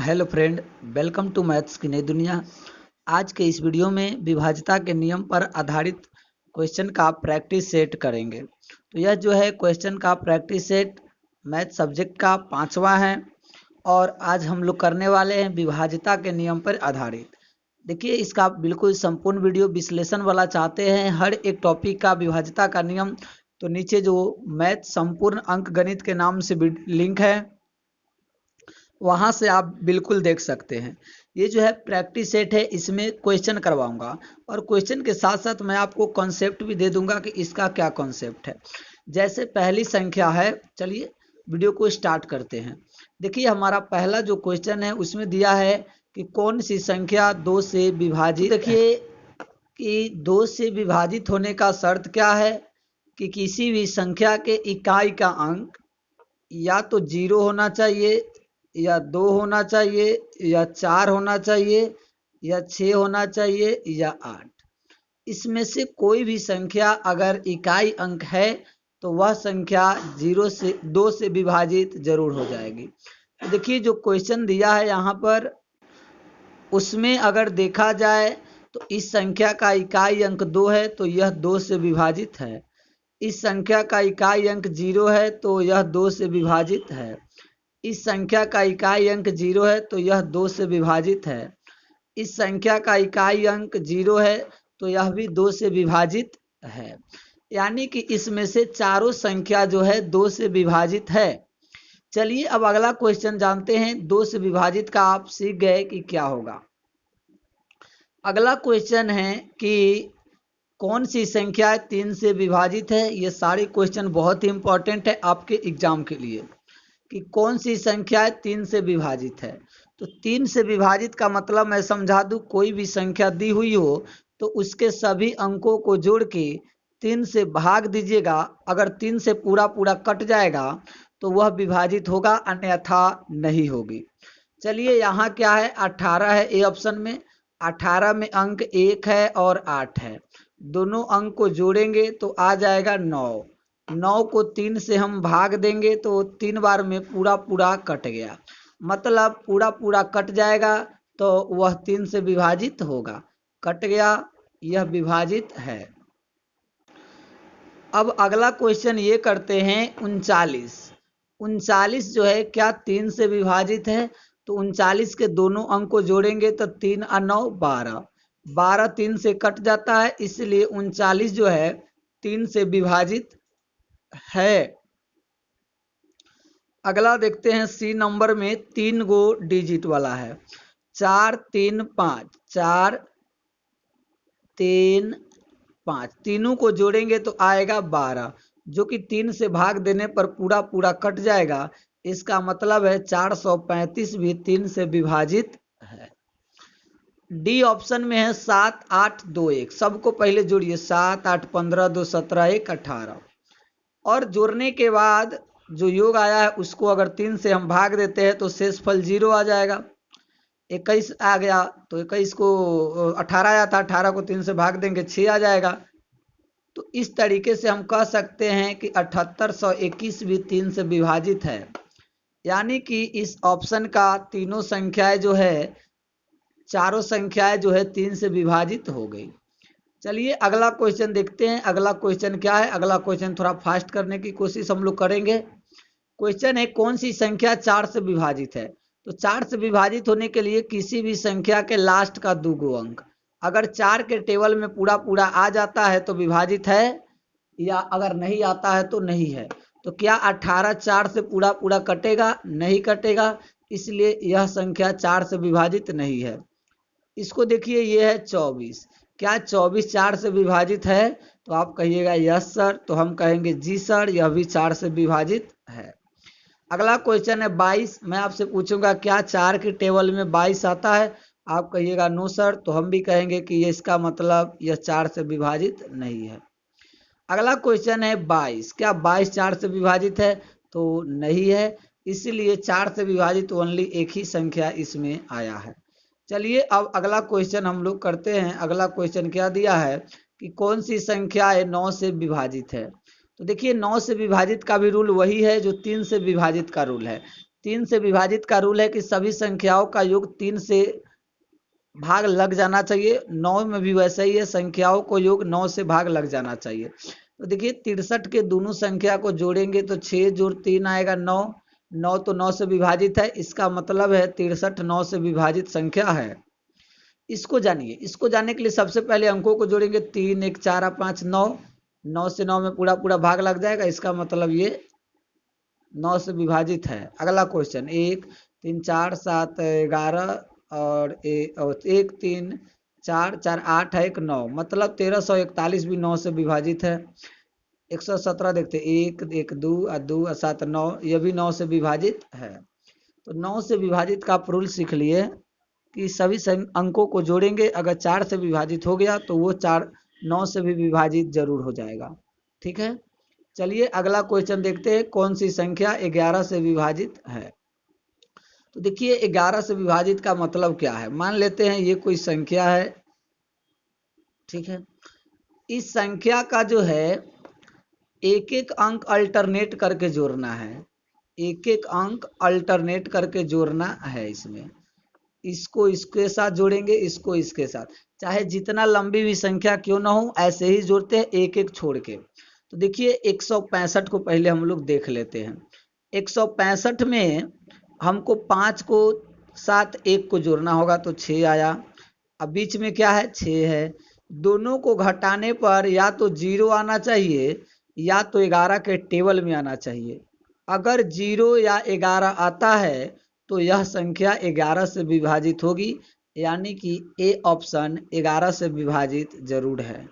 Hello friend, welcome to maths की नई दुनिया। आज के इस वीडियो में विभाज्यता के नियम पर आधारित क्वेश्चन का प्रैक्टिस सेट करेंगे। तो यह जो है क्वेश्चन का प्रैक्टिस सेट मैथ सब्जेक्ट का 5वां है और आज हम लोग करने वाले हैं विभाज्यता के नियम पर आधारित। देखिए, इसका बिल्कुल संपूर्ण वीडियो विश्लेषण वाला चाहते हैं हर एक टॉपिक का विभाज्यता का नियम, तो नीचे जो मैथ संपूर्ण अंक गणित के नाम से लिंक है वहाँ से आप बिल्कुल देख सकते हैं। ये जो है प्रैक्टिस सेट है, इसमें क्वेश्चन करवाऊंगा और क्वेश्चन के साथ साथ मैं आपको कॉन्सेप्ट भी दे दूंगा कि इसका क्या कॉन्सेप्ट है। जैसे पहली संख्या है, चलिए वीडियो को स्टार्ट करते हैं। देखिए, हमारा पहला जो क्वेश्चन है उसमें दिया है कि कौन सी संख्या 2 से विभाजित। देखिए कि 2 से विभाजित होने का शर्त क्या है कि किसी भी संख्या के इकाई का अंक या तो 0 होना चाहिए या 2 होना चाहिए या 4 होना चाहिए या 6 होना चाहिए या 8। इसमें से कोई भी संख्या अगर इकाई अंक है तो वह संख्या 2 से विभाजित जरूर हो जाएगी। तो देखिए, जो क्वेश्चन दिया है यहाँ पर उसमें अगर देखा जाए तो इस संख्या का इकाई अंक 2 है तो यह 2 से विभाजित है। इस संख्या का इकाई अंक 0 है तो यह 2 से विभाजित है। इस संख्या का इकाई अंक 0 है तो यह 2 से विभाजित है। इस संख्या का इकाई अंक 0 है तो यह भी 2 से विभाजित है। यानी कि इसमें से चारों संख्या जो है 2 से विभाजित है। चलिए अब अगला क्वेश्चन जानते हैं। 2 से विभाजित का आप सीख गए कि क्या होगा। अगला क्वेश्चन है कि कौन सी संख्या 3 से विभाजित है। ये सारे क्वेश्चन बहुत ही इंपॉर्टेंट है आपके एग्जाम के लिए कि कौन सी संख्या 3 से विभाजित है। तो 3 से विभाजित का मतलब मैं समझा दूं, कोई भी संख्या दी हुई हो तो उसके सभी अंकों को जोड़ के 3 से भाग दीजिएगा। अगर 3 से पूरा पूरा कट जाएगा तो वह विभाजित होगा, अन्यथा नहीं होगी। चलिए, यहाँ क्या है, 18 है ए ऑप्शन में। 18 में अंक 1 है और 8 है। दोनों अंक को जोड़ेंगे तो आ जाएगा 9। 9 को 3 से हम भाग देंगे तो 3 बार में पूरा पूरा कट गया, मतलब पूरा पूरा कट जाएगा तो वह 3 से विभाजित होगा। कट गया, यह विभाजित है। अब अगला क्वेश्चन ये करते हैं 39। 39 जो है क्या 3 से विभाजित है। तो 39 के दोनों अंक को जोड़ेंगे तो 3 और 9 12। 12 3 से कट जाता है, इसलिए 39 जो है 3 से विभाजित है। अगला देखते हैं सी नंबर में 3 गो डिजिट वाला है। 4 3 5, 4 3 5, तीनों को जोड़ेंगे तो आएगा 12, जो कि 3 से भाग देने पर पूरा पूरा कट जाएगा। इसका मतलब है 435 भी 3 से विभाजित है। डी ऑप्शन में है 7 8 2 1। सबको पहले जोड़िए, 7 8 15 2 17 1 18, और जोड़ने के बाद जो योग आया है उसको अगर 3 से हम भाग देते हैं तो शेषफल 0 आ जाएगा। 21 आ गया तो 21 को 18 आया था, 18 को 3 से भाग देंगे 6 आ जाएगा। तो इस तरीके से हम कह सकते हैं कि 7821 भी 3 से विभाजित है। यानी कि इस ऑप्शन का तीनों संख्याएं जो है, चारों संख्याएं जो है 3 से विभाजित हो गई। चलिए अगला क्वेश्चन देखते हैं। अगला क्वेश्चन क्या है, अगला क्वेश्चन थोड़ा फास्ट करने की कोशिश हम लोग करेंगे। क्वेश्चन है कौन सी संख्या 4 से विभाजित है। तो 4 से विभाजित होने के लिए किसी भी संख्या के लास्ट का 2 गो अंक अगर 4 के टेबल में पूरा पूरा आ जाता है तो विभाजित है, या अगर नहीं आता है तो नहीं है। तो क्या 18 4 से पूरा पूरा कटेगा? नहीं कटेगा, इसलिए यह संख्या 4 से विभाजित नहीं है। इसको देखिए, ये है 24। क्या 24 4 से विभाजित है? तो आप कहिएगा यस सर, तो हम कहेंगे जी सर, यह भी 4 से विभाजित है। अगला क्वेश्चन है 22। मैं आपसे पूछूंगा क्या 4 के टेबल में 22 आता है? आप कहिएगा नो सर, तो हम भी कहेंगे कि ये इसका मतलब यह 4 से विभाजित नहीं है। अगला क्वेश्चन है 22। क्या 22 4 से विभाजित है? तो नहीं है, इसलिए 4 से विभाजित ओनली एक ही संख्या इसमें आया है। चलिए अब अगला क्वेश्चन हम लोग करते हैं। अगला क्वेश्चन क्या दिया है कि कौन सी संख्या 9 से विभाजित है। तो देखिए, 9 से विभाजित का भी रूल वही है जो 3 से विभाजित का रूल है। 3 से विभाजित का रूल है कि सभी संख्याओं का योग 3 से भाग लग जाना चाहिए। 9 में भी वैसा ही है, संख्याओं को योग 9 से भाग लग जाना चाहिए। तो देखिए 63 के दोनों संख्या को जोड़ेंगे तो 6 जोड़ 3 आएगा 9। 9 तो 9 से विभाजित है, इसका मतलब है 63 9 से विभाजित संख्या है। इसको जानिए। इसको जानने के लिए सबसे पहले अंकों को जोड़ेंगे, 3 1 4 5 9। 9 से 9 में पूरा पूरा भाग लग जाएगा, इसका मतलब ये 9 से विभाजित है। अगला क्वेश्चन, 1 3 4 7 11 और 1 3 4 4 8 है 1 9, मतलब 1341 भी 9 से विभाजित है। 117 देखते, 1 1 2 2 7 9, यह भी 9 से विभाजित है। तो 9 से विभाजित का आप रूल सीख लिए कि सभी अंकों को जोड़ेंगे, अगर 4 से विभाजित हो गया तो वो 4 9 से भी विभाजित जरूर हो जाएगा। ठीक है, चलिए अगला क्वेश्चन देखते हैं, कौन सी संख्या 11 से विभाजित है। तो देखिए 11 से विभाजित का मतलब क्या है। मान लेते हैं ये कोई संख्या है, ठीक है। इस संख्या का जो है एक एक अंक अल्टरनेट करके जोड़ना है, एक एक अंक अल्टरनेट करके जोड़ना है। इसमें इसको इसके साथ जोड़ेंगे, इसको इसके साथ, चाहे जितना लंबी भी संख्या क्यों ना हो, ऐसे ही जोड़ते हैं एक एक छोड़ के। तो देखिए 165 को पहले हम लोग देख लेते हैं। 165 में हमको 5 को साथ 1 को जोड़ना होगा तो 6 आया। अब बीच में क्या है, 6 है। दोनों को घटाने पर या तो 0 आना चाहिए या तो 11 के टेबल में आना चाहिए। अगर 0 या 11 आता है तो यह संख्या 11 से विभाजित होगी, यानी कि ए ऑप्शन 11 से विभाजित जरूर है।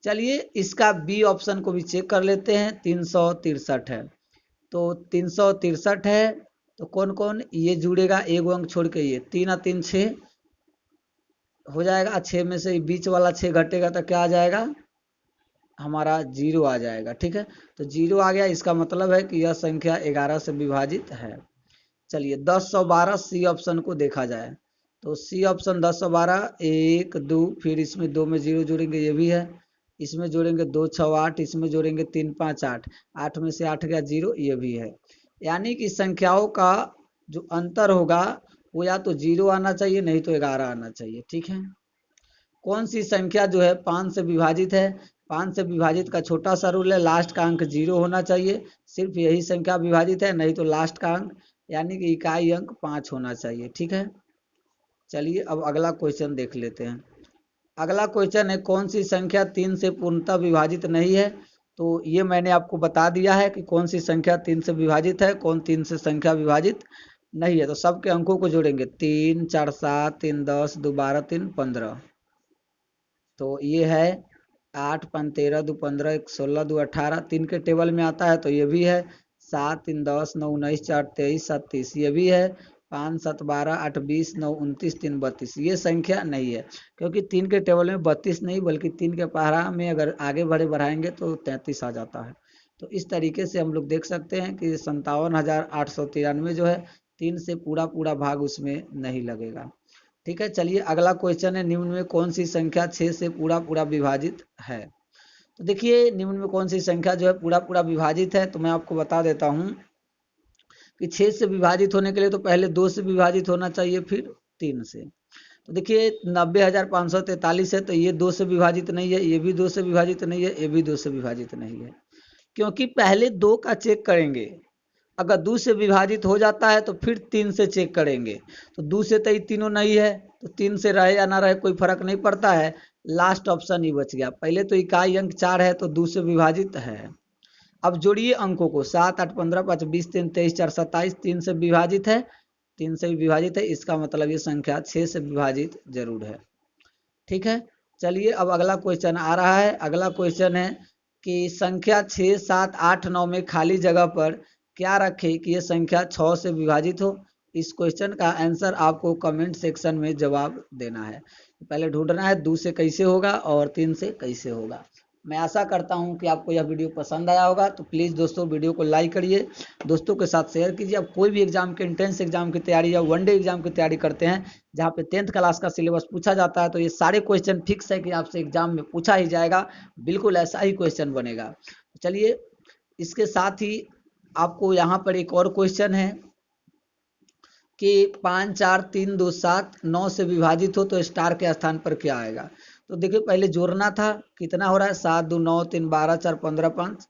चलिए इसका बी ऑप्शन को भी चेक कर लेते हैं। 363 है, तो 363 है तो कौन कौन ये जुड़ेगा, एक अंक छोड़ के, ये 3 और 3 6 हो जाएगा। 6 में से बीच वाला 6 घटेगा तो क्या आ जाएगा, हमारा 0 आ जाएगा। ठीक है, तो 0 आ गया, इसका मतलब है कि यह संख्या 11 से विभाजित है। चलिए 1012 सी ऑप्शन को देखा जाए तो सी ऑप्शन 1012, 1 2, फिर इसमें 2 में 0 जोड़ेंगे, ये भी है। इसमें जोड़ेंगे 2 6 8, इसमें जोड़ेंगे 3 5 8, 8 में से 8 गया 0, ये भी है। यानी कि संख्याओं का जो अंतर होगा वो या तो 0 आना चाहिए, नहीं तो 11 आना चाहिए। ठीक है, कौन सी संख्या जो है 5 से विभाजित है। 5 से विभाजित का छोटा सा रूल है, लास्ट का अंक 0 होना चाहिए। सिर्फ यही संख्या विभाजित है, नहीं तो लास्ट का अंक यानी कि इकाई अंक 5 होना चाहिए। ठीक है, चलिए अब अगला क्वेश्चन देख लेते हैं। अगला क्वेश्चन है, कौन सी संख्या 3 से पूर्णतः विभाजित नहीं है। तो ये मैंने आपको बता दिया है कि कौन सी संख्या 3 से विभाजित है, कौन 3 से संख्या विभाजित नहीं है। तो सबके अंकों को जोड़ेंगे, 3 4 7 3 10 2 12 3 15। तो ये है 8 5 13 2 15 1 16 2 18, 3 के टेबल में आता है तो ये भी है। 7 3 10 9 19 4 23 7 30, ये भी है। 5 7 12 8 20 9 29 3 32, ये संख्या नहीं है, क्योंकि 3 के टेबल में 32 नहीं बल्कि 3 के पहाड़ा में अगर आगे बढ़ाएंगे तो 33 आ जाता है। तो इस तरीके से हम लोग देख सकते हैं कि 57,893 जो है 3 से पूरा पूरा भाग उसमें नहीं लगेगा। ठीक है, चलिए अगला क्वेश्चन है, निम्न में कौन सी संख्या 6 से पूरा पूरा विभाजित है। तो देखिए निम्न में कौन सी संख्या जो है पूरा पूरा विभाजित है, तो मैं आपको बता देता हूं कि 6 से विभाजित होने के लिए तो पहले 2 से विभाजित होना चाहिए, फिर 3 से। तो देखिए 90,543 है, तो ये 2 से विभाजित नहीं है, ये भी 2 से विभाजित नहीं है, ये भी 2 से विभाजित नहीं है, क्योंकि पहले 2 का चेक करेंगे। अगर 2 से विभाजित हो जाता है तो फिर 3 से चेक करेंगे। तो 2 से तो ये तीनों नहीं है, तो 3 से रहे या ना रहे कोई फर्क नहीं पड़ता है, लास्ट ऑप्शन ही बच गया। पहले तो इकाई अंक 4 है तो 2 से विभाजित है। अब जोड़िए अंकों को, 7 8 15 5 20 3 23 4 27, 3 से विभाजित है, 3 से विभाजित है, इसका मतलब ये संख्या 6 से विभाजित जरूर है। ठीक है, चलिए अब अगला क्वेश्चन आ रहा है। अगला क्वेश्चन है कि संख्या 6 7 8 9 में खाली जगह पर क्या रखें कि ये संख्या 6 से विभाजित हो। इस क्वेश्चन का आंसर आपको कमेंट सेक्शन में जवाब देना है। पहले ढूंढना है 2 से कैसे होगा और 3 से कैसे होगा। मैं आशा करता हूं कि आपको यह वीडियो पसंद आया होगा, तो प्लीज़ दोस्तों वीडियो को लाइक करिए, दोस्तों के साथ शेयर कीजिए। अब कोई भी एग्जाम के, एंट्रेंस एग्जाम की तैयारी या वनडे एग्जाम की तैयारी करते हैं जहाँ पे 10th क्लास का सिलेबस पूछा जाता है, तो ये सारे क्वेश्चन फिक्स है कि आपसे एग्जाम में पूछा ही जाएगा, बिल्कुल ऐसा ही क्वेश्चन बनेगा। चलिए इसके साथ ही आपको यहाँ पर एक और क्वेश्चन है कि 5 4 3 2 7 9 से विभाजित हो तो स्टार के स्थान पर क्या आएगा। तो देखिए पहले जोड़ना था, कितना हो रहा है 7 2 9 3 12 4 15 5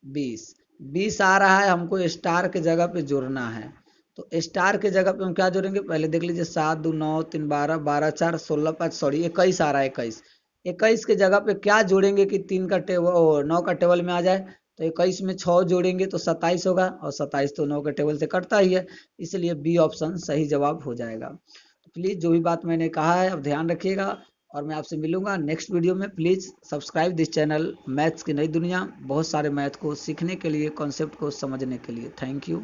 20, 20 आ रहा है, हमको स्टार के जगह पे जोड़ना है। तो स्टार के जगह पे हम क्या जोड़ेंगे, पहले देख लीजिए 7 2 9 3 12 12 4 16 5 सॉरी 21 आ रहा है, 21, 21 के जगह पे क्या जोड़ेंगे कि 3 का टेबल 9 का टेबल में आ जाए। तो 21 में 6 जोड़ेंगे तो 27 होगा, और 27 तो 9 के टेबल से कटता ही है, इसलिए बी ऑप्शन सही जवाब हो जाएगा। तो प्लीज़ जो भी बात मैंने कहा है अब ध्यान रखिएगा, और मैं आपसे मिलूंगा नेक्स्ट वीडियो में। Please subscribe this channel maths की नई दुनिया, बहुत सारे मैथ को सीखने के लिए, कॉन्सेप्ट को समझने के लिए। Thank you.